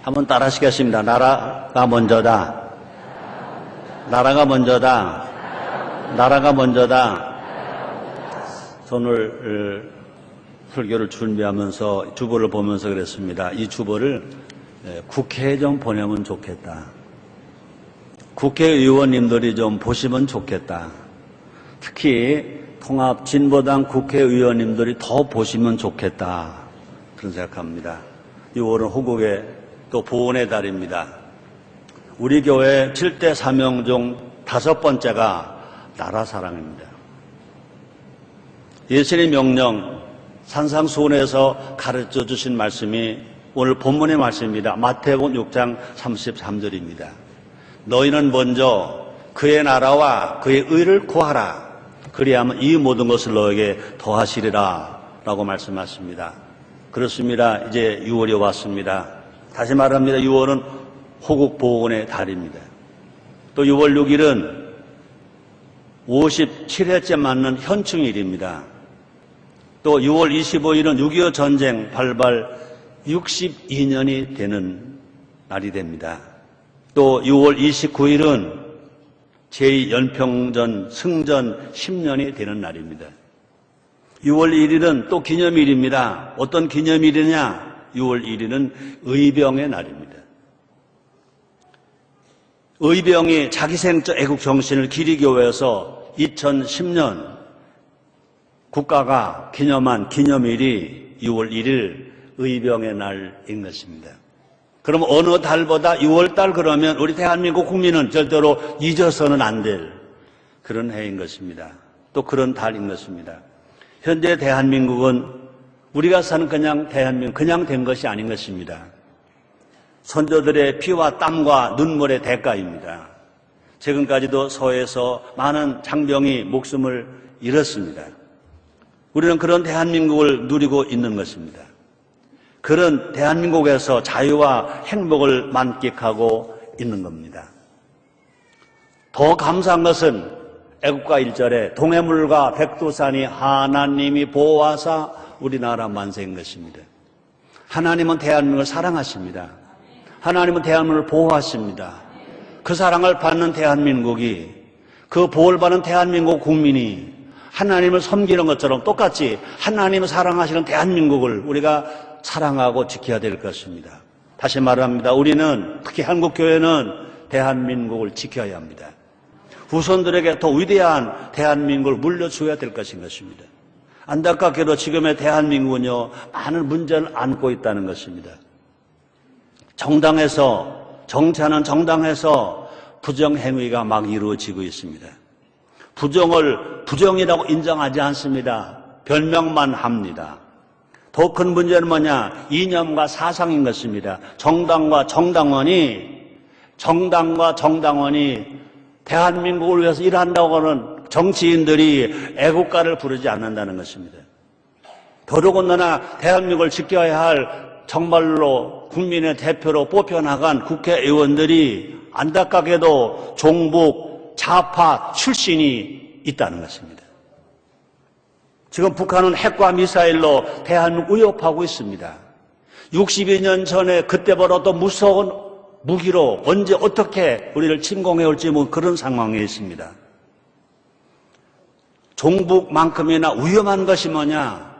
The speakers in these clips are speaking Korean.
한번 따라 하시겠습니다. 나라가 먼저다. 나라가 먼저다. 나라가 먼저다. 오늘 설교를 준비하면서 주보를 보면서 그랬습니다. 이 주보를 국회에 좀 보내면 좋겠다. 국회의원님들이 좀 보시면 좋겠다. 특히 통합진보당 국회의원님들이 더 보시면 좋겠다. 그런 생각합니다. 6월은 호국의 또 보훈의 달입니다. 우리 교회 7대 사명 중 5번째가 나라 사랑입니다. 예수님의 명령 산상수훈에서 가르쳐 주신 말씀이 오늘 본문의 말씀입니다. 마태복음 6장 33절입니다. 너희는 먼저 그의 나라와 그의 의를 구하라. 그리하면 이 모든 것을 너에게 더하시리라 라고 말씀하십니다. 그렇습니다. 이제 6월이 왔습니다. 다시 말합니다. 6월은 호국 보훈의 달입니다. 또 6월 6일은 57회째 맞는 현충일입니다. 또 6월 25일은 6.25 전쟁 발발 62년이 되는 날이 됩니다. 또 6월 29일은 제2연평전 승전 10년이 되는 날입니다. 6월 1일은 또 기념일입니다. 어떤 기념일이냐? 6월 1일은 의병의 날입니다. 의병이 자기생적 애국정신을 기리교회에서 2010년 국가가 기념한 기념일이 6월 1일 의병의 날인 것입니다. 그럼 어느 달보다 6월달 그러면 우리 대한민국 국민은 절대로 잊어서는 안 될 그런 해인 것입니다. 또 그런 달인 것입니다. 현재 대한민국은 우리가 사는 그냥 대한민국 그냥 된 것이 아닌 것입니다. 선조들의 피와 땀과 눈물의 대가입니다. 최근까지도 서해에서 많은 장병이 목숨을 잃었습니다. 우리는 그런 대한민국을 누리고 있는 것입니다. 그런 대한민국에서 자유와 행복을 만끽하고 있는 겁니다. 더 감사한 것은 애국가 1절에 동해물과 백두산이 하나님이 보호하사 우리나라 만세인 것입니다. 하나님은 대한민국을 사랑하십니다. 하나님은 대한민국을 보호하십니다. 그 사랑을 받는 대한민국이, 그 보호를 받는 대한민국 국민이 하나님을 섬기는 것처럼 똑같이 하나님을 사랑하시는 대한민국을 우리가 사랑하고 지켜야 될 것입니다. 다시 말합니다. 우리는, 특히 한국교회는 대한민국을 지켜야 합니다. 후손들에게 더 위대한 대한민국을 물려줘야 될 것인 것입니다. 안타깝게도 지금의 대한민국은요, 많은 문제를 안고 있다는 것입니다. 정치하는 정당에서 부정행위가 막 이루어지고 있습니다. 부정을 부정이라고 인정하지 않습니다. 별명만 합니다. 더 큰 문제는 뭐냐? 이념과 사상인 것입니다. 정당과 정당원이 대한민국을 위해서 일한다고 하는 정치인들이 애국가를 부르지 않는다는 것입니다. 더더군다나 대한민국을 지켜야 할 정말로 국민의 대표로 뽑혀나간 국회의원들이 안타깝게도 종북 좌파 출신이 있다는 것입니다. 지금 북한은 핵과 미사일로 대한민국을 위협하고 있습니다. 62년 전에 그때보다 더 무서운 무기로 언제 어떻게 우리를 침공해 올지 그런 상황에 있습니다. 종북만큼이나 위험한 것이 뭐냐?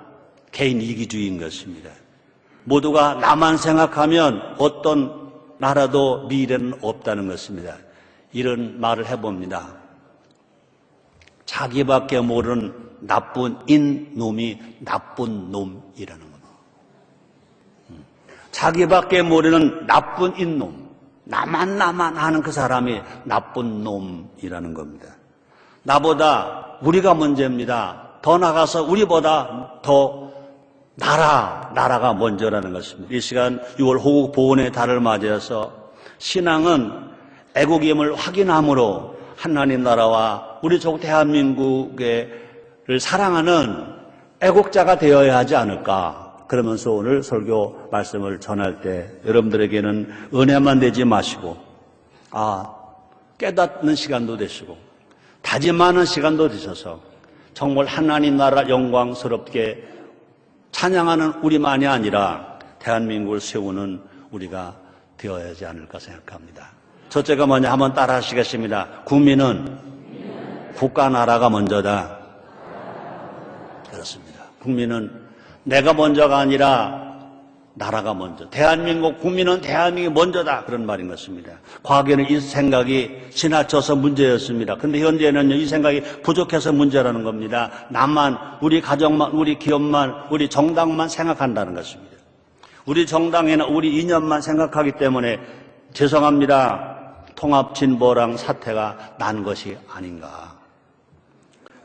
개인 이기주의인 것입니다. 모두가 나만 생각하면 어떤 나라도 미래는 없다는 것입니다. 이런 말을 해봅니다. 자기밖에 모르는 나쁜 인놈이 나쁜 놈이라는 겁니다. 자기밖에 모르는 나쁜 인놈, 나만 하는 그 사람이 나쁜 놈이라는 겁니다. 나보다 우리가 문제입니다. 더 나가서 우리보다 더 나라가 먼저라는 것입니다. 이 시간 6월 호국 보훈의 달을 맞이해서 신앙은 애국임을 확인함으로 하나님 나라와 우리 조국 대한민국을 사랑하는 애국자가 되어야 하지 않을까. 그러면서 오늘 설교 말씀을 전할 때 여러분들에게는 은혜만 되지 마시고 깨닫는 시간도 되시고 다짐하는 시간도 되셔서 정말 하나님 나라 영광스럽게 찬양하는 우리만이 아니라 대한민국을 세우는 우리가 되어야 하지 않을까 생각합니다. 첫째가 뭐냐 한번 따라 하시겠습니다. 국민은 국가 나라가 먼저다. 그렇습니다. 국민은 내가 먼저가 아니라 나라가 먼저. 대한민국 국민은 대한민국이 먼저다. 그런 말인 것입니다. 과거에는 이 생각이 지나쳐서 문제였습니다. 그런데 현재는요, 이 생각이 부족해서 문제라는 겁니다. 나만, 우리 가정만, 우리 기업만, 우리 정당만 생각한다는 것입니다. 우리 정당이나 우리 이념만 생각하기 때문에 죄송합니다. 통합진보랑 사태가 난 것이 아닌가.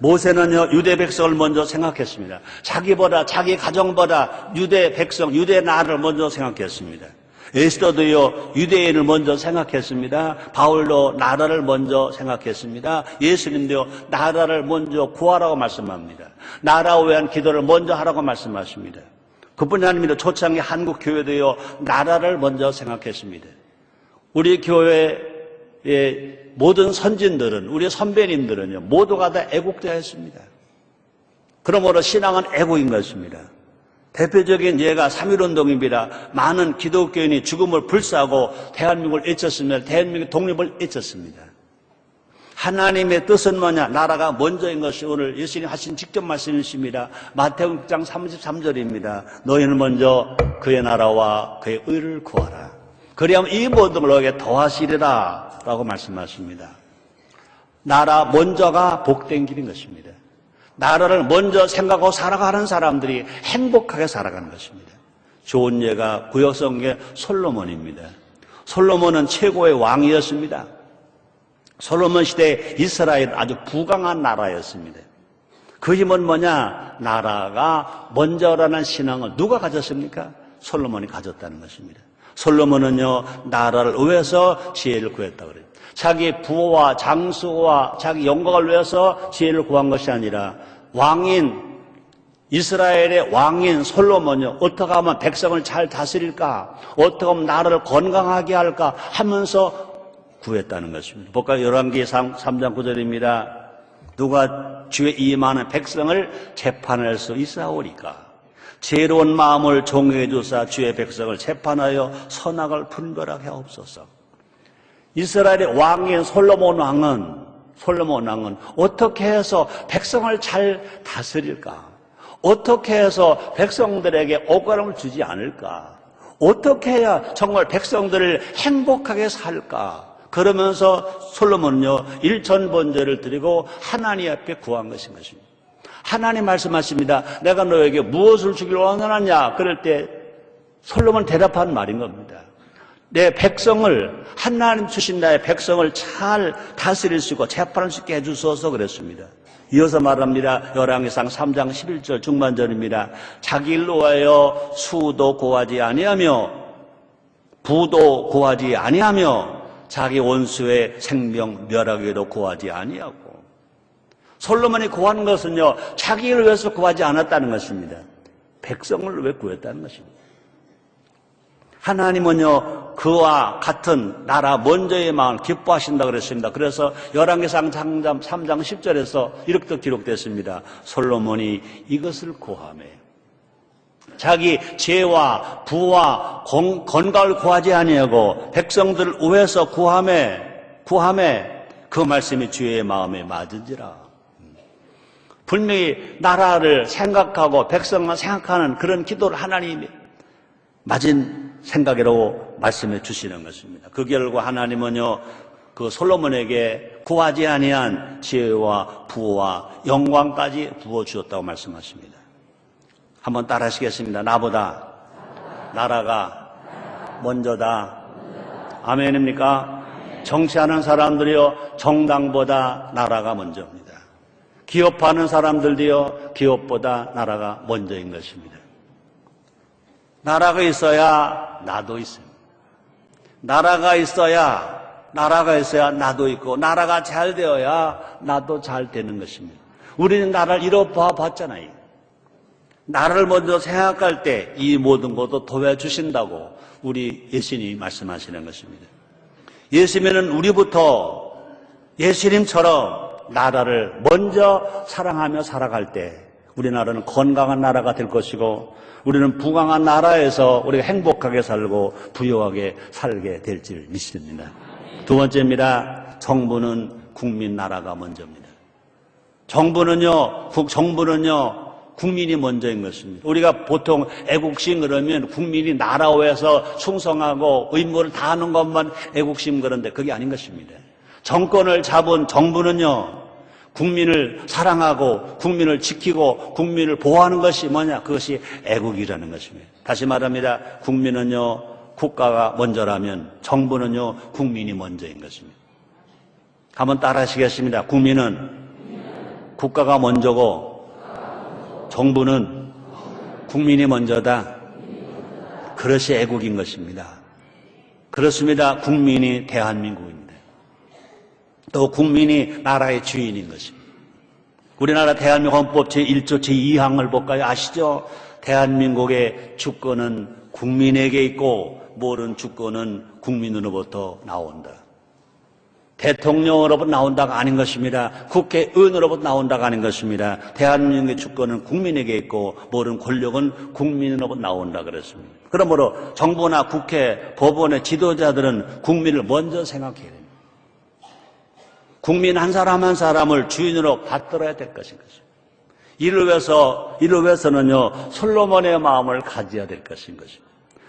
모세는요, 유대 백성을 먼저 생각했습니다. 자기보다, 자기 가정보다 유대 백성, 유대 나라를 먼저 생각했습니다. 에스더도요, 유대인을 먼저 생각했습니다. 바울도 나라를 먼저 생각했습니다. 예수님도요, 나라를 먼저 구하라고 말씀합니다. 나라를 위한 기도를 먼저 하라고 말씀하십니다. 그뿐이 아닙니다. 초창기 한국 교회도요, 나라를 먼저 생각했습니다. 우리 교회의 모든 선진들은, 우리 선배님들은요, 모두가 다 애국자였습니다. 그러므로 신앙은 애국인 것입니다. 대표적인 예가 3.1운동입니다. 많은 기독교인이 죽음을 불사하고 대한민국을 외쳤으며 대한민국의 독립을 외쳤습니다. 하나님의 뜻은 뭐냐? 나라가 먼저인 것이 오늘 예수님 하신 직접 말씀이십니다. 마태복음 6장 33절입니다. 너희는 먼저 그의 나라와 그의 의를 구하라. 그리하면 이 모든 걸 너에게 더하시리라 라고 말씀하십니다. 나라 먼저가 복된 길인 것입니다. 나라를 먼저 생각하고 살아가는 사람들이 행복하게 살아가는 것입니다. 좋은 예가 구약성경의 솔로몬입니다. 솔로몬은 최고의 왕이었습니다. 솔로몬 시대에 이스라엘은 아주 부강한 나라였습니다. 그 힘은 뭐냐? 나라가 먼저라는 신앙을 누가 가졌습니까? 솔로몬이 가졌다는 것입니다. 솔로몬은요, 나라를 위해서 지혜를 구했다고 그래요. 자기 부와 장수와 자기 영광을 위해서 지혜를 구한 것이 아니라 왕인, 이스라엘의 왕인 솔로몬이요, 어떻게 하면 백성을 잘 다스릴까? 어떻게 하면 나라를 건강하게 할까? 하면서 구했다는 것입니다. 볼까요? 열왕기상 3장 9절입니다. 누가 주의 이 많은 백성을 재판할 수 있사오리까? 지혜로운 마음을 종용해 주사 주의 백성을 재판하여 선악을 분별하게 하옵소서. 이스라엘의 왕인 솔로몬 왕은 어떻게 해서 백성을 잘 다스릴까? 어떻게 해서 백성들에게 억울함을 주지 않을까? 어떻게 해야 정말 백성들을 행복하게 살까? 그러면서 솔로몬은요, 일천번제를 드리고 하나님 앞에 구한 것인 것입니다. 하나님 말씀하십니다. 내가 너에게 무엇을 주길 원하느냐? 그럴 때 솔로몬 대답한 말인 겁니다. 내 백성을, 하나님 주신 나의 백성을 잘 다스릴 수 있고 재판할 수 있게 해주소서 그랬습니다. 이어서 말합니다. 열왕기상 3장 11절 중반절입니다. 자기 일로 하여 수도 고하지 아니하며 부도 고하지 아니하며 자기 원수의 생명 멸하기도 고하지 아니하고. 솔로몬이 구하는 것은요, 자기를 위해서 구하지 않았다는 것입니다. 백성을 왜 구했다는 것입니다. 하나님은요, 그와 같은 나라 먼저의 마음을 기뻐하신다고 그랬습니다. 그래서 열왕기상 3장 10절에서 이렇게 기록됐습니다. 솔로몬이 이것을 구하며 자기 죄와 부와 건강을 구하지 아니하고 백성들을 위해서 구하며 그 말씀이 주의 마음에 맞은지라. 분명히 나라를 생각하고 백성만 생각하는 그런 기도를 하나님이 맞은 생각이라고 말씀해 주시는 것입니다. 그 결과 하나님은요, 그 솔로몬에게 구하지 아니한 지혜와 부와 영광까지 부어주었다고 말씀하십니다. 한번 따라 하시겠습니다. 나보다 나라가 먼저다. 아멘입니까? 정치하는 사람들이요, 정당보다 나라가 먼저입니다. 기업하는 사람들도요, 기업보다 나라가 먼저인 것입니다. 나라가 있어야 나도 있습니다. 나라가 있어야 나도 있고, 나라가 잘 되어야 나도 잘 되는 것입니다. 우리는 나라를 잃어봐 봤잖아요. 나라를 먼저 생각할 때 이 모든 것도 도와주신다고 우리 예수님이 말씀하시는 것입니다. 예수님은 우리부터 예수님처럼 나라를 먼저 사랑하며 살아갈 때 우리나라는 건강한 나라가 될 것이고 우리는 부강한 나라에서 우리가 행복하게 살고 부유하게 살게 될 줄 믿습니다. 두 번째입니다. 정부는 국민 나라가 먼저입니다. 정부는요 국민이 먼저인 것입니다. 우리가 보통 애국심 그러면 국민이 나라 위해서 충성하고 의무를 다하는 것만 애국심 그런데 그게 아닌 것입니다. 정권을 잡은 정부는요 국민을 사랑하고 국민을 지키고 국민을 보호하는 것이 뭐냐? 그것이 애국이라는 것입니다. 다시 말합니다. 국민은요 국가가 먼저라면 정부는요 국민이 먼저인 것입니다. 한번 따라 하시겠습니다. 국민은 국가가 먼저고 정부는 국민이 먼저다. 그것이 애국인 것입니다. 그렇습니다. 국민이 대한민국입니다. 또 국민이 나라의 주인인 것입니다. 우리나라 대한민국 헌법 제1조 제2항을 볼까요? 아시죠? 대한민국의 주권은 국민에게 있고 모든 주권은 국민으로부터 나온다. 대통령으로부터 나온다가 아닌 것입니다. 국회의원으로부터 나온다가 아닌 것입니다. 대한민국의 주권은 국민에게 있고 모든 권력은 국민으로부터 나온다 그랬습니다. 그러므로 정부나 국회, 법원의 지도자들은 국민을 먼저 생각해야 됩니다. 국민 한 사람 한 사람을 주인으로 받들어야 될 것인 것입니다. 이를 위해서는요 솔로몬의 마음을 가져야 될 것인 것입니다.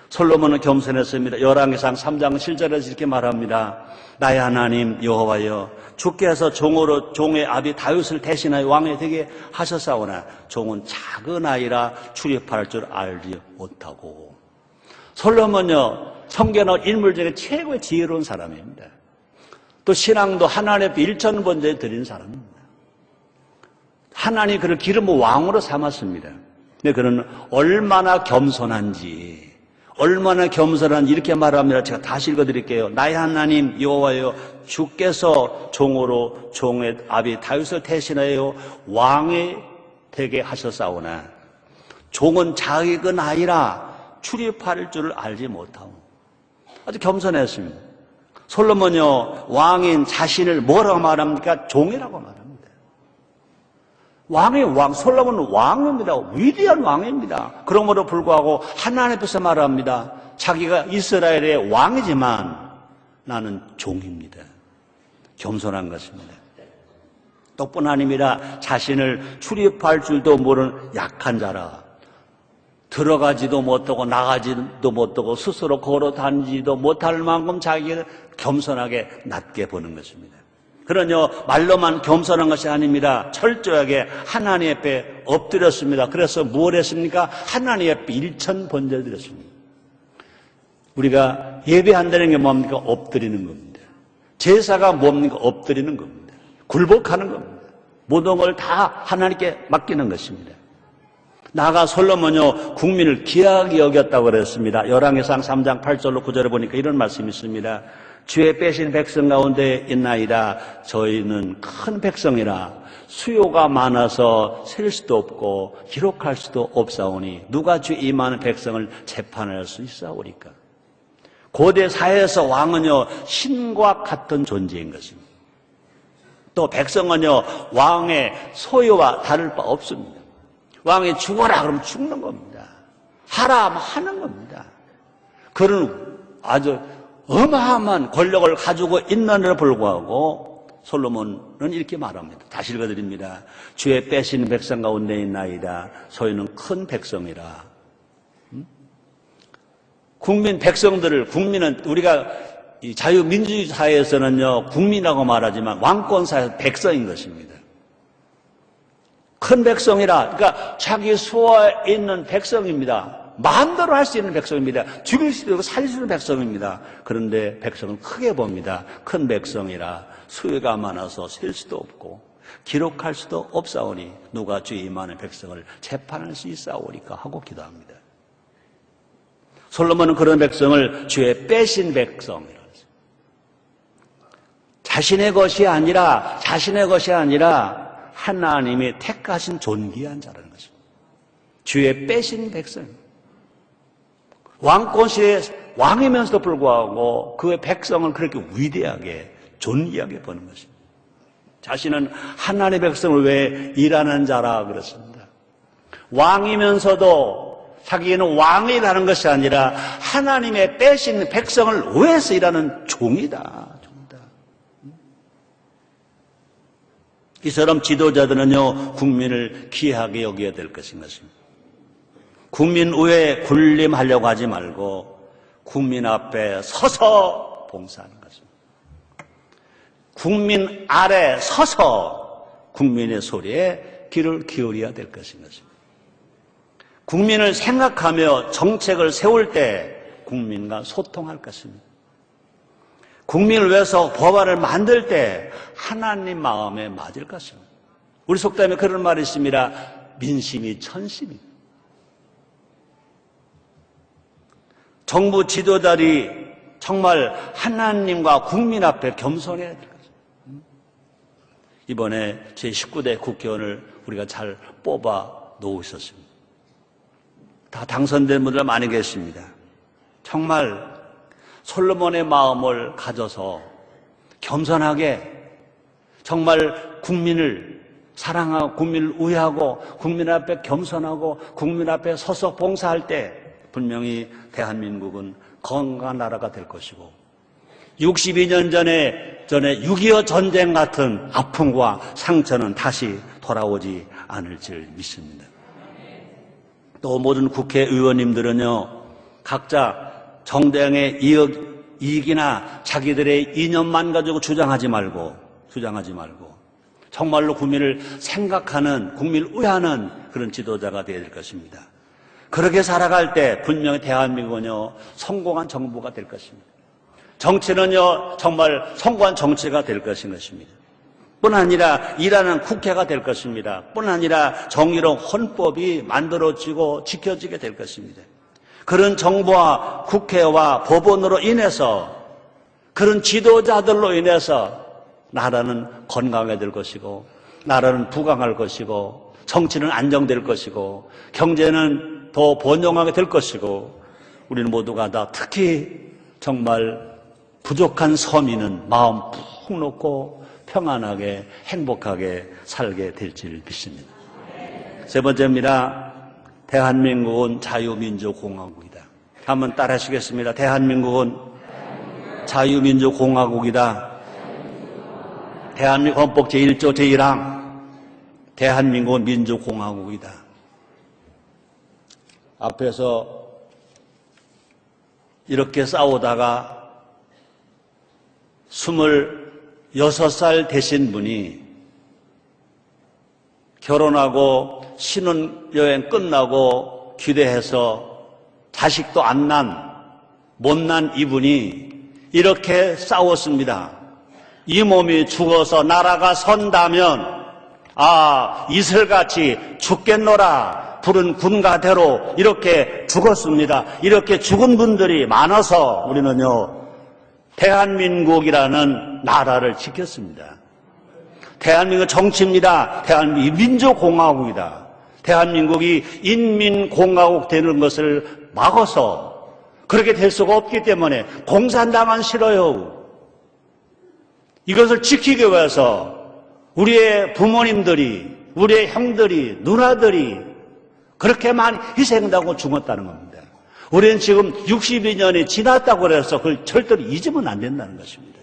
솔로몬은 겸손했습니다. 열왕기상 3장 7절에서 이렇게 말합니다. 나의 하나님 여호와여 주께서 종의 아비 다윗을 대신하여 왕이 되게 하셨사오나 종은 작은 아이라 출입할 줄 알지 못하고. 솔로몬요 성경 나온 인물 중에 최고의 지혜로운 사람입니다. 또 신앙도 하나님 앞에 일천번제 드린 사람입니다. 하나님이 그를 기름 왕으로 삼았습니다. 근데 그는 얼마나 겸손한지 이렇게 말합니다. 제가 다시 읽어드릴게요. 나의 하나님 여호와여 주께서 종의 아비 다윗을 대신하여 왕이 되게 하셨사오나 종은 작은 아이라 출입할 줄을 알지 못하고. 아주 겸손했습니다. 솔로몬요 왕인 자신을 뭐라고 말합니까? 종이라고 말합니다. 솔로몬은 왕입니다. 위대한 왕입니다. 그러므로 불구하고 하나님 앞에서 말합니다. 자기가 이스라엘의 왕이지만 나는 종입니다. 겸손한 것입니다. 또뿐 아닙니다. 자신을 출입할 줄도 모르는 약한 자라. 들어가지도 못하고 나가지도 못하고 스스로 걸어 다니지도 못할 만큼 자기를 겸손하게 낮게 보는 것입니다. 그러뇨 말로만 겸손한 것이 아닙니다. 철저하게 하나님 앞에 엎드렸습니다. 그래서 뭘 했습니까? 하나님 앞에 일천번제 드렸습니다. 우리가 예배한다는 게 뭡니까? 엎드리는 겁니다. 제사가 뭡니까? 엎드리는 겁니다. 굴복하는 겁니다. 모든 걸 다 하나님께 맡기는 것입니다. 나아가 솔로몬요 국민을 귀하게 여겼다고 그랬습니다. 열왕기상 3장 8절로 9절에 보니까 이런 말씀이 있습니다. 주의 빼신 백성 가운데 있나이다. 저희는 큰 백성이라 수요가 많아서 셀 수도 없고 기록할 수도 없사오니 누가 주 이 많은 백성을 재판할 수 있사오리까. 고대 사회에서 왕은요 신과 같은 존재인 것입니다. 또 백성은요 왕의 소유와 다를 바 없습니다. 왕이 죽어라 그러면 죽는 겁니다. 하라 하면 하는 겁니다. 그런 아주 어마어마한 권력을 가지고 있는데도 불구하고 솔로몬은 이렇게 말합니다. 다시 읽어드립니다. 주의 빼신 백성 가운데 있나이다. 소유는 큰 백성이라. 백성들은 우리가 이 자유민주주의 사회에서는요 국민이라고 말하지만 왕권 사회에서 백성인 것입니다. 큰 백성이라, 그러니까 자기 수호에 있는 백성입니다. 마음대로 할 수 있는 백성입니다. 죽일 수도 있고 살릴 수 있는 백성입니다. 그런데 백성은 크게 봅니다. 큰 백성이라 수요가 많아서 셀 수도 없고 기록할 수도 없사오니 누가 주의 많은 백성을 재판할 수 있사오리까 하고 기도합니다. 솔로몬은 그런 백성을 주의 빼신 백성이라고 했습니다. 자신의 것이 아니라 하나님이 택하신 존귀한 자라는 것입니다. 주의 빼신 백성. 왕권시대의 왕이면서도 불구하고 그의 백성을 그렇게 위대하게 존귀하게 보는 것입니다. 자신은 하나님의 백성을 위해 일하는 자라 그랬습니다. 왕이면서도 자기는 왕이라는 것이 아니라 하나님의 빼신 백성을 위해서 일하는 종이다. 이처럼 지도자들은요, 국민을 귀하게 여겨야 될 것인 것입니다. 국민 위에 군림하려고 하지 말고 국민 앞에 서서 봉사하는 것입니다. 국민 아래 서서 국민의 소리에 귀를 기울여야 될 것인 것입니다. 국민을 생각하며 정책을 세울 때 국민과 소통할 것입니다. 국민을 위해서 법안을 만들 때 하나님 마음에 맞을 것입니다. 우리 속담에 그런 말이 있습니다. 민심이 천심입니다. 정부 지도자들이 정말 하나님과 국민 앞에 겸손해야 될 것입니다. 이번에 제19대 국회의원을 우리가 잘 뽑아 놓으셨습니다. 다 당선된 분들 많이 계십니다. 정말 솔로몬의 마음을 가져서 겸손하게 정말 국민을 사랑하고 국민을 우애하고 국민 앞에 겸손하고 국민 앞에 서서 봉사할 때 분명히 대한민국은 건강한 나라가 될 것이고 62년 전에 6.25 전쟁 같은 아픔과 상처는 다시 돌아오지 않을 줄 믿습니다. 또 모든 국회의원님들은요, 각자 정당의 이익이나 자기들의 이념만 가지고 주장하지 말고 정말로 국민을 생각하는, 국민을 우애하는 그런 지도자가 되어야 될 것입니다. 그렇게 살아갈 때 분명히 대한민국은요, 성공한 정부가 될 것입니다. 정치는요, 정말 성공한 정치가 될 것인 것입니다. 뿐 아니라 일하는 국회가 될 것입니다. 뿐 아니라 정의로운 헌법이 만들어지고 지켜지게 될 것입니다. 그런 정부와 국회와 법원으로 인해서 그런 지도자들로 인해서 나라는 건강해질 것이고 나라는 부강할 것이고 정치는 안정될 것이고 경제는 더 번영하게 될 것이고 우리는 모두가 다 특히 정말 부족한 서민은 마음 푹 놓고 평안하게 행복하게 살게 될 줄 믿습니다. 세 번째입니다. 대한민국은 자유민주공화국이다. 한번 따라 하시겠습니다. 대한민국은 자유민주공화국이다. 대한민국 헌법 제1조 제1항 대한민국은 민주공화국이다. 앞에서 이렇게 싸우다가 26살 되신 분이 결혼하고 신혼여행 끝나고 귀대해서 자식도 안 난 못난 이분이 이렇게 싸웠습니다. 이 몸이 죽어서 나라가 선다면 이슬같이 죽겠노라 푸른 군가대로 이렇게 죽었습니다. 이렇게 죽은 분들이 많아서 우리는요 대한민국이라는 나라를 지켰습니다. 대한민국 정치입니다. 대한민국이 민주공화국이다. 대한민국이 인민공화국 되는 것을 막아서 그렇게 될 수가 없기 때문에 공산당은 싫어요. 이것을 지키기 위해서 우리의 부모님들이, 우리의 형들이, 누나들이 그렇게 많이 희생하고 죽었다는 겁니다. 우리는 지금 62년이 지났다고 해서 그걸 절대로 잊으면 안 된다는 것입니다.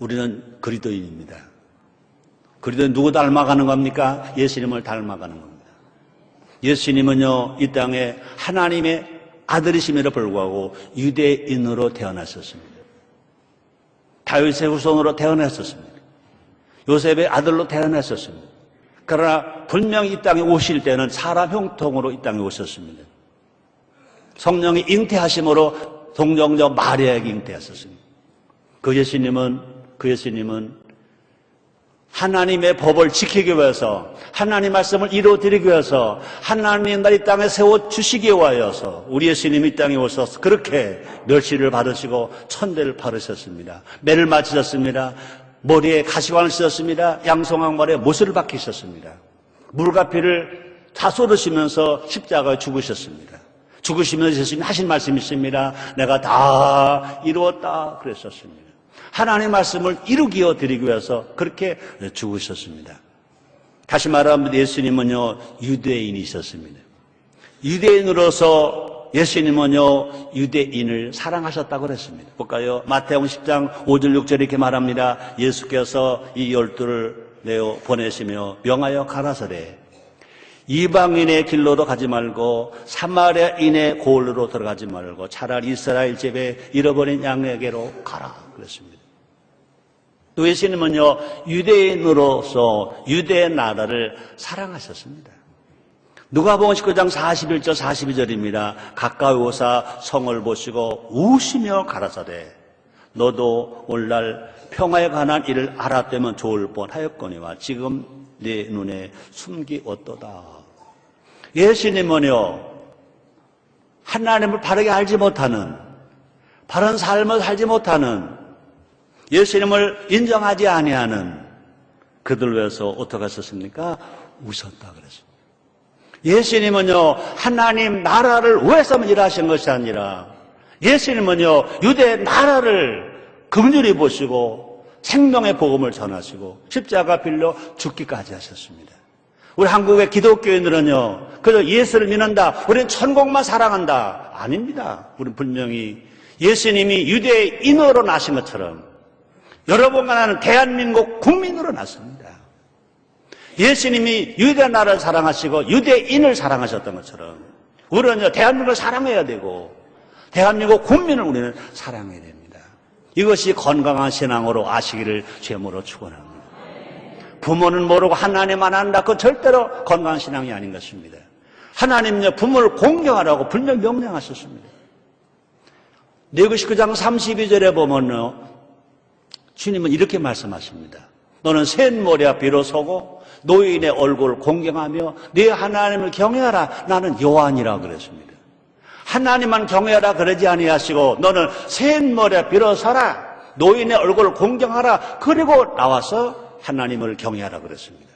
우리는 그리스도인입니다. 그리스도인 누구 닮아가는 겁니까? 예수님을 닮아가는 겁니다. 예수님은요, 이 땅에 하나님의 아들이심에도 불구하고 유대인으로 태어나셨습니다. 다윗의 후손으로 태어났었습니다. 요셉의 아들로 태어났었습니다. 그러나 분명히 이 땅에 오실 때는 사람 형통으로 이 땅에 오셨습니다. 성령이 잉태하심으로 동정녀 마리아에게 잉태하셨습니다. 그 예수님은 하나님의 법을 지키기 위해서 하나님의 말씀을 이루어드리기 위해서 하나님의 날 이 땅에 세워주시기 위하여서 우리 예수님이 이 땅에 오셔서 그렇게 멸시를 받으시고 천대를 바르셨습니다. 매를 맞으셨습니다. 머리에 가시관을 쓰셨습니다. 양송왕발에 못을 박히셨습니다. 물과 피를 다 쏟으시면서 십자가에 죽으셨습니다. 죽으시면서 예수님이 하신 말씀이 있습니다. 내가 다 이루었다 그랬었습니다. 하나님의 말씀을 이루게 드리기 위해서 그렇게 죽으셨습니다. 다시 말하면 예수님은요, 유대인이셨습니다. 유대인으로서 예수님은요, 유대인을 사랑하셨다고 그랬습니다. 볼까요? 마태복음 10장 5절 6절 이렇게 말합니다. 예수께서 이 12를 내어 보내시며 명하여 가라사대 이방인의 길로도 가지 말고 사마리아인의 고을로 들어가지 말고 차라리 이스라엘 집에 잃어버린 양에게로 가라 그랬습니다. 또 예수님은요, 유대인으로서 유대 나라를 사랑하셨습니다. 누가복음 19장 41절 42절입니다. 가까이 오사 성을 보시고 우시며 가라사대 너도 오늘날 평화에 관한 일을 알았다면 좋을 뻔하였거니와 지금 내 눈에 숨기었도다. 예수님은요, 하나님을 바르게 알지 못하는, 바른 삶을 살지 못하는, 예수님을 인정하지 아니하는 그들 위해서 어떻게 하셨습니까? 우셨다 그랬습니다. 예수님은요, 하나님 나라를 위해서만 일하신 것이 아니라 예수님은요, 유대 나라를 긍휼히 보시고 생명의 복음을 전하시고 십자가 빌려 죽기까지 하셨습니다. 우리 한국의 기독교인들은요, 그저 예수를 믿는다, 우리는 천국만 사랑한다. 아닙니다. 우리는 분명히 예수님이 유대인으로 나신 것처럼 여러분과 나는 대한민국 국민으로 났습니다. 예수님이 유대 나라를 사랑하시고 유대인을 사랑하셨던 것처럼 우리는 대한민국을 사랑해야 되고 대한민국 국민을 우리는 사랑해야 됩니다. 이것이 건강한 신앙으로 아시기를 죄모로 축원합니다. 부모는 모르고 하나님만 안다. 그건 절대로 건강한 신앙이 아닌 것입니다. 하나님은요, 부모를 공경하라고 분명 명령하셨습니다. 레위기 19장 32절에 보면요, 주님은 이렇게 말씀하십니다. 너는 셋머리 앞으로 서고 노인의 얼굴을 공경하며 네 하나님을 경외하라. 나는 여호와니라 그랬습니다. 하나님만 경외하라 그러지 아니하시고 너는 셋머리 앞으로 서라. 노인의 얼굴을 공경하라. 그리고 나와서 하나님을 경외하라 그랬습니다.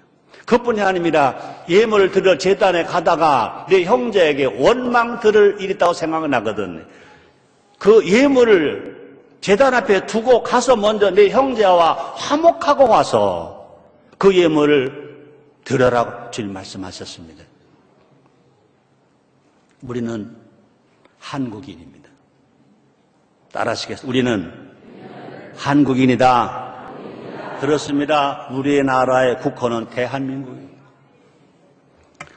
그뿐이 아닙니다. 예물을 드려 제단에 가다가 내 형제에게 원망 들을 일이 있다고 생각나거든. 그 예물을 제단 앞에 두고 가서 먼저 내 형제와 화목하고 와서 그 예물을 드려라고 주님 말씀하셨습니다. 우리는 한국인입니다. 따라하시겠습니다. 우리는 한국인이다. 그렇습니다. 우리의 나라의 국호는 대한민국입니다.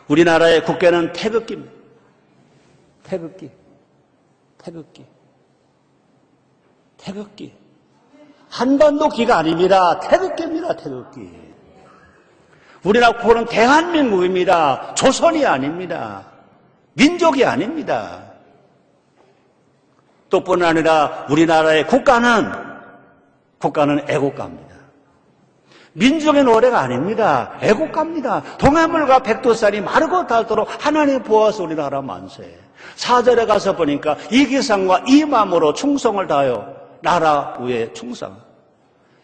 우리나라의 국기는 태극기입니다. 태극기. 한반도 기가 아닙니다. 태극기입니다. 태극기. 우리나라 국호는 대한민국입니다. 조선이 아닙니다. 민족이 아닙니다. 또뿐 아니라 우리나라의 국가는 애국가입니다. 민족의 노래가 아닙니다. 애국가입니다. 동해물과 백두산이 마르고 닳도록 하나님 부어서 우리나라 만세. 4절에 가서 보니까 이기상과 이 마음으로 충성을 다하여 나라 위에 충성.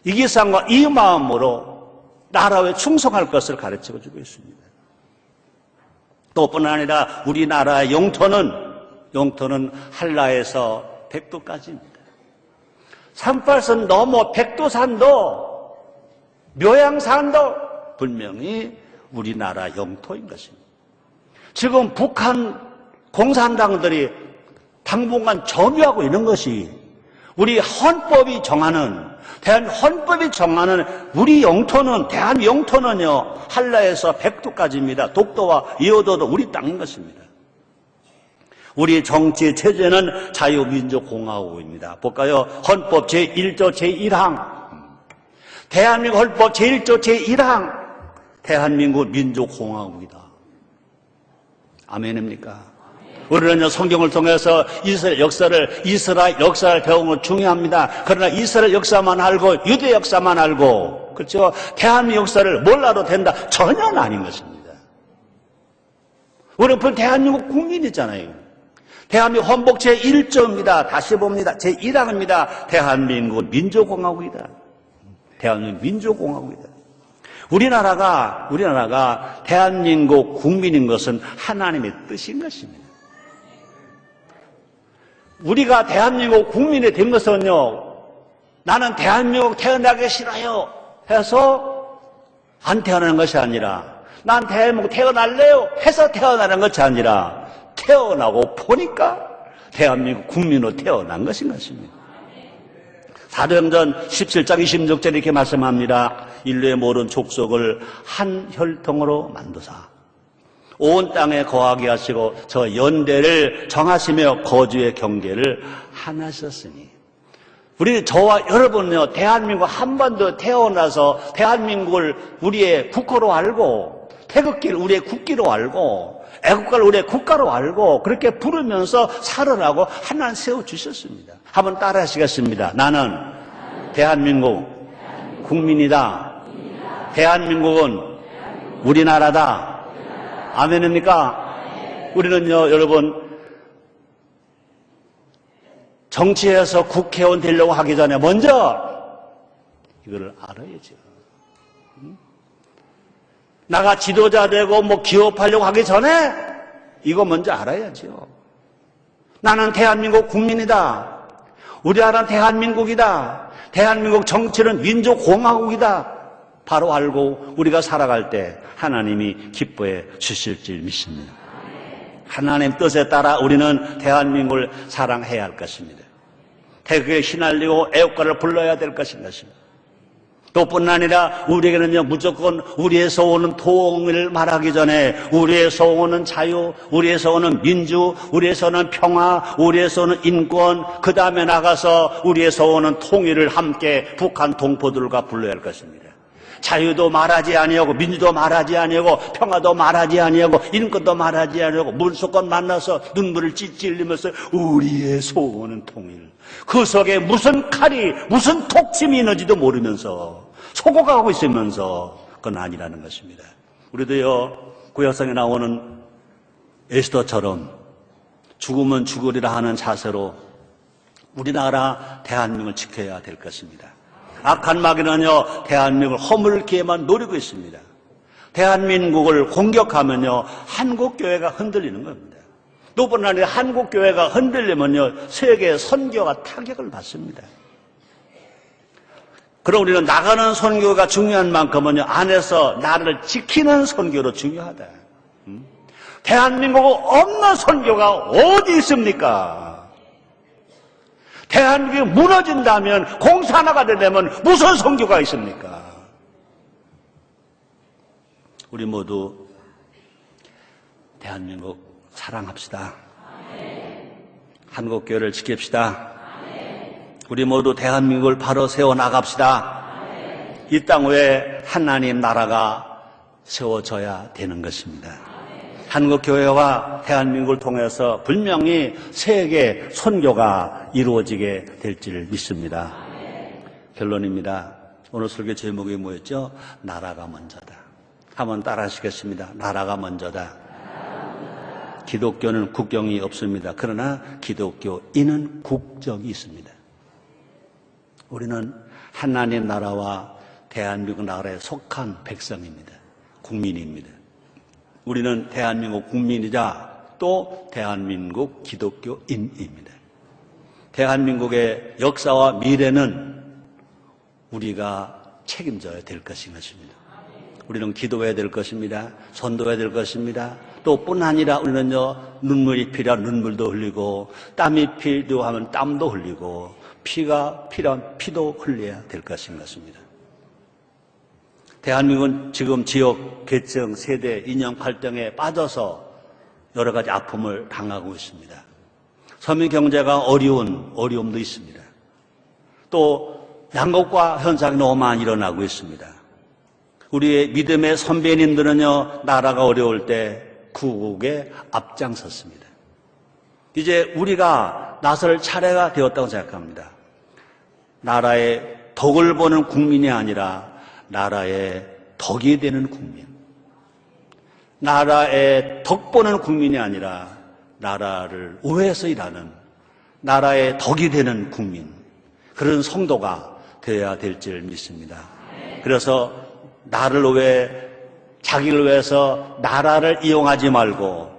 이기상과 이 마음으로 나라 위에 충성할 것을 가르치고 주고 있습니다. 또뿐 아니라 우리나라의 영토는 한라에서 백두까지입니다. 38선 넘어 백두산도 묘양산도 분명히 우리나라 영토인 것입니다. 지금 북한 공산당들이 당분간 점유하고 있는 것이 우리 헌법이 정하는 우리 영토는 대한 영토는요 한라에서 백두까지입니다. 독도와 이호도도 우리 땅인 것입니다. 우리 정치 체제는 자유민주공화국입니다. 볼까요? 헌법 제1조 제1항 대한민국 헌법 제1조 제1항 대한민국 민주공화국이다. 아멘입니까? 우리는 성경을 통해서 이스라엘 역사를 배우는 건 중요합니다. 그러나 이스라엘 역사만 알고 유대 역사만 알고 그렇죠? 대한민국 역사를 몰라도 된다. 전혀 아닌 것입니다. 우리는 대한민국 국민이잖아요. 대한민국 헌법 제1조입니다. 다시 봅니다. 제1항입니다. 대한민국 민주공화국이다. 대한민국 민주공화국이다. 우리나라가 대한민국 국민인 것은 하나님의 뜻인 것입니다. 우리가 대한민국 국민이 된 것은요, 나는 대한민국 태어나기 싫어요 해서 안 태어나는 것이 아니라 난 대한민국 태어날래요 해서 태어나는 것이 아니라 태어나고 보니까 대한민국 국민으로 태어난 것인 것입니다. 사도행전 17장 26절에 이렇게 말씀합니다. 인류의 모든 족속을 한 혈통으로 만드사 온 땅에 거하게 하시고 저 연대를 정하시며 거주의 경계를 하나셨으니, 우리 저와 여러분은요, 대한민국 한반도 태어나서 대한민국을 우리의 국호로 알고 태극기를 우리의 국기로 알고 애국가를 우리의 국가로 알고 그렇게 부르면서 살으라고 하나님 세워주셨습니다. 한번 따라 하시겠습니다. 나는 대한민국 국민이다. 대한민국은 우리나라다. 아멘입니까? 우리는요, 여러분, 정치에서 국회의원 되려고 하기 전에 먼저 이거를 알아야죠. 나가 지도자 되고 뭐 기업하려고 하기 전에 이거 먼저 알아야죠. 나는 대한민국 국민이다. 우리나라는 대한민국이다. 대한민국 정치는 민주공화국이다. 바로 알고 우리가 살아갈 때 하나님이 기뻐해 주실 줄 믿습니다. 하나님 뜻에 따라 우리는 대한민국을 사랑해야 할 것입니다. 태극에 휘날리고 애국가를 불러야 될 것입니다. 또 뿐 아니라 우리에게는요, 무조건 우리에서 오는 통일을 말하기 전에 우리에서 오는 자유, 우리에서 오는 민주, 우리에서 오는 평화, 우리에서 오는 인권, 그 다음에 나가서 우리에서 오는 통일을 함께 북한 동포들과 불러야 할 것입니다. 자유도 말하지 아니하고 민주도 말하지 아니하고 평화도 말하지 아니하고 인권도 말하지 아니하고 물속껏 만나서 눈물을 찔찔 흘리면서 우리의 소원은 통일. 그 속에 무슨 칼이 무슨 톡침이 있는지도 모르면서 속어가고 있으면서 그건 아니라는 것입니다. 우리도요, 구약성에 나오는 에스더처럼 죽으면 죽으리라 하는 자세로 우리나라 대한민국을 지켜야 될 것입니다. 악한 마귀는요, 대한민국을 허물기에만 노리고 있습니다. 대한민국을 공격하면요, 한국교회가 흔들리는 겁니다. 또 뿐 아니라 한국교회가 흔들리면요, 세계 선교가 타격을 받습니다. 그럼 우리는 나가는 선교가 중요한 만큼은요, 안에서 나를 지키는 선교로 중요하다. 대한민국 없는 선교가 어디 있습니까? 대한민국이 무너진다면, 공산화가 되려면 무슨 선교가 있습니까? 우리 모두 대한민국 사랑합시다. 한국교회를 지킵시다. 우리 모두 대한민국을 바로 세워나갑시다. 이 땅 위에 하나님 나라가 세워져야 되는 것입니다. 한국교회와 대한민국을 통해서 분명히 세계 선교가 이루어지게 될지를 믿습니다. 결론입니다. 오늘 설교 제목이 뭐였죠? 나라가 먼저다. 한번 따라 하시겠습니다. 나라가 먼저다. 기독교는 국경이 없습니다. 그러나 기독교인은 국적이 있습니다. 우리는 하나님 나라와 대한민국 나라에 속한 백성입니다. 국민입니다. 우리는 대한민국 국민이자 또 대한민국 기독교인입니다. 대한민국의 역사와 미래는 우리가 책임져야 될 것입니다. 우리는 기도해야 될 것입니다. 전도해야 될 것입니다. 또 뿐 아니라 우리는요, 눈물이 필요한 눈물도 흘리고 땀이 필요하면 땀도 흘리고 피가 필요한 피도 흘려야 될 것인 것입니다. 대한민국은 지금 지역, 계층, 세대, 인형 갈등에 빠져서 여러 가지 아픔을 당하고 있습니다. 서민 경제가 어려운 어려움도 있습니다. 또 양극화 현상이 너무 많이 일어나고 있습니다. 우리의 믿음의 선배님들은요, 나라가 어려울 때 구국에 앞장섰습니다. 이제 우리가 나설 차례가 되었다고 생각합니다. 나라의 덕을 보는 국민이 아니라 나라의 덕이 되는 국민. 나라의 덕 보는 국민이 아니라 나라를 위해서 일하는 나라의 덕이 되는 국민. 그런 성도가 되어야 될 줄 믿습니다. 그래서 나를 위해, 자기를 위해서 나라를 이용하지 말고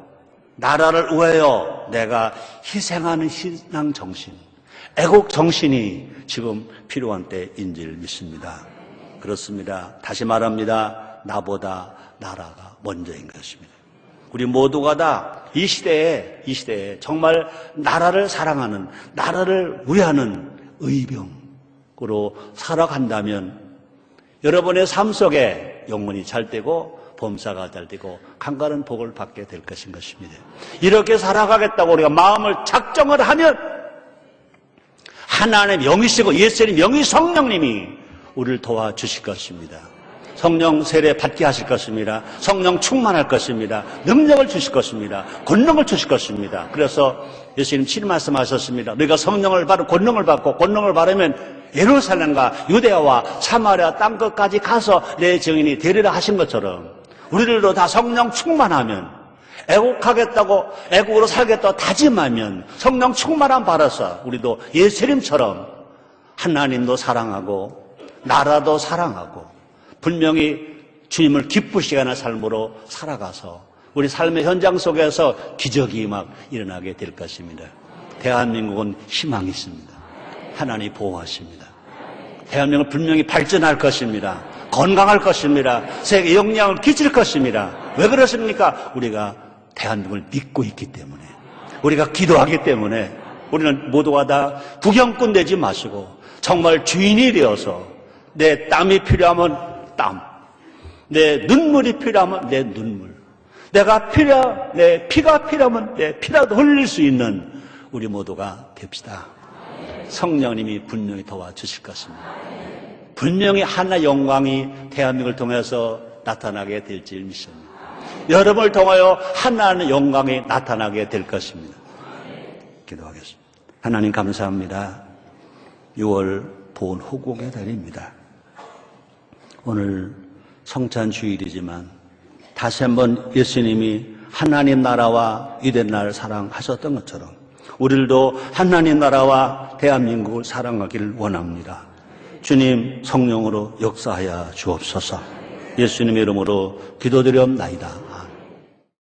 나라를 위하여 내가 희생하는 신앙 정신, 애국 정신이 지금 필요한 때인 줄 믿습니다. 그렇습니다. 다시 말합니다. 나보다 나라가 먼저인 것입니다. 우리 모두가 다 이 시대에 정말 나라를 사랑하는, 나라를 위하는 의병으로 살아간다면 여러분의 삶 속에 영혼이 잘 되고 범사가 잘 되고 강건한 복을 받게 될 것입니다. 이렇게 살아가겠다고 우리가 마음을 작정을 하면 하나님의 영이시고 예수님 영이 성령님이 우리를 도와주실 것입니다. 성령 세례 받게 하실 것입니다. 성령 충만할 것입니다. 능력을 주실 것입니다. 권능을 주실 것입니다. 그래서 예수님 친히 말씀하셨습니다. 너희가 성령을 받고 권능을 받으면 예루살렘과 유대아와 사마리아 땅끝까지 가서 내 증인이 되리라 하신 것처럼 우리들도 다 성령 충만하면 애국으로 살겠다고 다짐하면 성령 충만함 받아서 우리도 예수님처럼 하나님도 사랑하고 나라도 사랑하고 분명히 주님을 기쁘시게 하는 삶으로 살아가서 우리 삶의 현장 속에서 기적이 막 일어나게 될 것입니다. 대한민국은 희망이 있습니다. 하나님이 보호하십니다. 대한민국은 분명히 발전할 것입니다. 건강할 것입니다. 세계 영향을 끼칠 것입니다. 왜 그렇습니까? 우리가 대한민국을 믿고 있기 때문에, 우리가 기도하기 때문에 우리는 모두가 다 부경꾼 되지 마시고 정말 주인이 되어서 내 땀이 필요하면 땀, 내 눈물이 필요하면 내 눈물, 내 피가 필요하면 내 피라도 흘릴 수 있는 우리 모두가 됩시다. 성령님이 분명히 도와주실 것입니다. 분명히 하나의 영광이 대한민국을 통해서 나타나게 될 줄 믿습니다. 여러분을 통하여 하나의 영광이 나타나게 될 것입니다. 기도하겠습니다. 하나님 감사합니다. 6월 보온 호국의 달입니다. 오늘 성찬 주일이지만 다시 한번 예수님이 하나님 나라와 유대 나라를 사랑하셨던 것처럼 우리들도 하나님 나라와 대한민국을 사랑하기를 원합니다. 주님 성령으로 역사하여 주옵소서. 예수님의 이름으로 기도드리옵나이다.